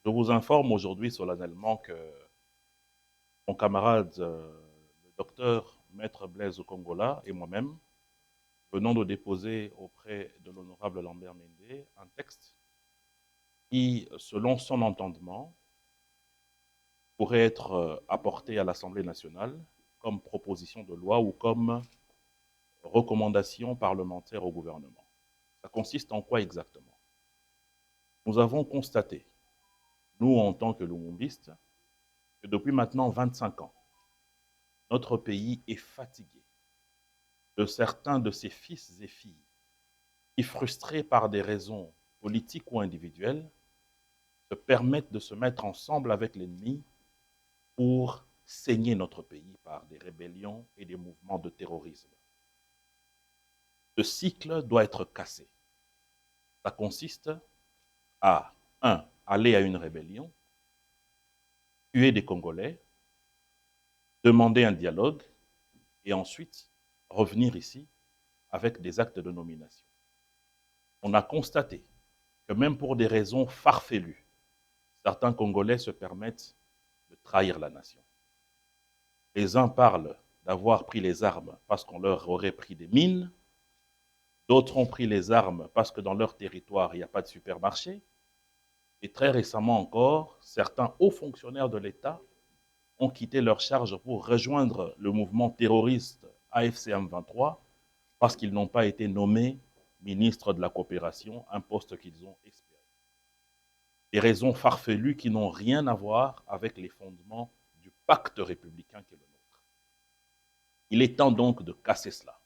Je vous informe aujourd'hui solennellement que mon camarade, le docteur Maître Blaise Okongola et moi-même venons de déposer auprès de l'honorable Lambert Mende un texte qui, selon son entendement, pourrait être apporté à l'Assemblée nationale comme proposition de loi ou comme recommandation parlementaire au gouvernement. Ça consiste en quoi exactement? Nous avons constaté, nous en tant que lumumbistes, que depuis maintenant 25 ans, notre pays est fatigué de certains de ses fils et filles qui, frustrés par des raisons politiques ou individuelles, se permettent de se mettre ensemble avec l'ennemi pour saigner notre pays par des rébellions et des mouvements de terrorisme. Ce cycle doit être cassé. Ça consiste à, 1, aller à une rébellion, tuer des Congolais, demander un dialogue et ensuite revenir ici avec des actes de nomination. On a constaté que même pour des raisons farfelues, certains Congolais se permettent de trahir la nation. Les uns parlent d'avoir pris les armes parce qu'on leur aurait pris des mines, d'autres ont pris les armes parce que dans leur territoire, il n'y a pas de supermarché, et très récemment encore, certains hauts fonctionnaires de l'État ont quitté leur charge pour rejoindre le mouvement terroriste AFC M23 parce qu'ils n'ont pas été nommés ministres de la coopération, un poste qu'ils ont espéré. Des raisons farfelues qui n'ont rien à voir avec les fondements du pacte républicain qui est le nôtre. Il est temps donc de casser cela.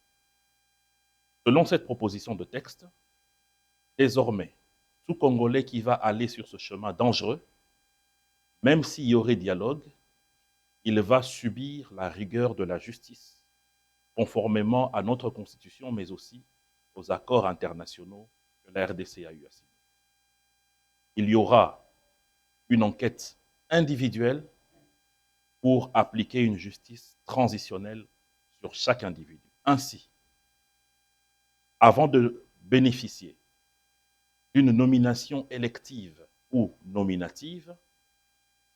Selon cette proposition de texte, désormais, tout Congolais qui va aller sur ce chemin dangereux, même s'il y aurait dialogue, il va subir la rigueur de la justice, conformément à notre Constitution, mais aussi aux accords internationaux que la RDC a eu à signer. Il y aura une enquête individuelle pour appliquer une justice transitionnelle sur chaque individu. Ainsi, avant de bénéficier d'une nomination élective ou nominative,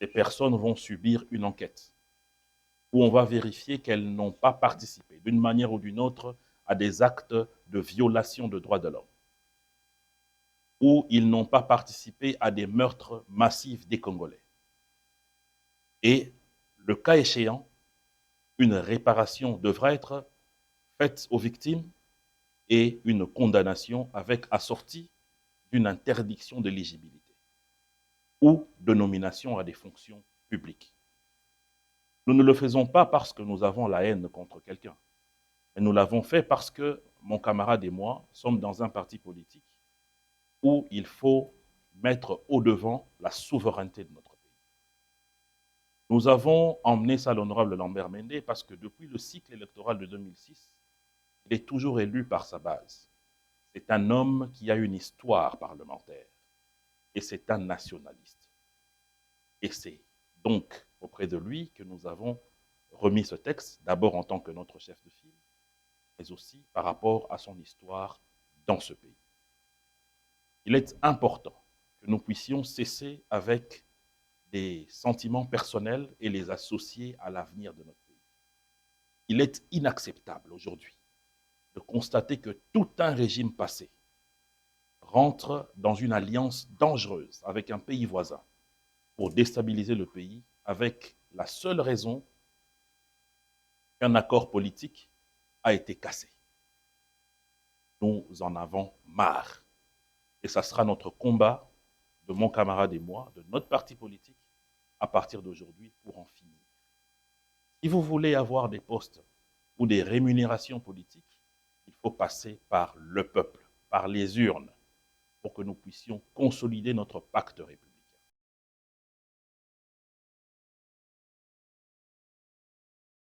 ces personnes vont subir une enquête où on va vérifier qu'elles n'ont pas participé d'une manière ou d'une autre à des actes de violation de droits de l'homme, où ils n'ont pas participé à des meurtres massifs des Congolais. Et, le cas échéant, une réparation devra être faite aux victimes et une condamnation avec assortie d'une interdiction d'éligibilité ou de nomination à des fonctions publiques. Nous ne le faisons pas parce que nous avons la haine contre quelqu'un. Et nous l'avons fait parce que mon camarade et moi sommes dans un parti politique où il faut mettre au-devant la souveraineté de notre pays. Nous avons emmené ça à l'honorable Lambert Mende parce que depuis le cycle électoral de 2006, il est toujours élu par sa base. C'est un homme qui a une histoire parlementaire et c'est un nationaliste. Et c'est donc auprès de lui que nous avons remis ce texte, d'abord en tant que notre chef de file, mais aussi par rapport à son histoire dans ce pays. Il est important que nous puissions cesser avec des sentiments personnels et les associer à l'avenir de notre pays. Il est inacceptable aujourd'hui de constater que tout un régime passé rentre dans une alliance dangereuse avec un pays voisin pour déstabiliser le pays avec la seule raison qu'un accord politique a été cassé. Nous en avons marre. Et ça sera notre combat de mon camarade et moi, de notre parti politique, à partir d'aujourd'hui pour en finir. Si vous voulez avoir des postes ou des rémunérations politiques, il faut passer par le peuple, par les urnes, pour que nous puissions consolider notre pacte républicain.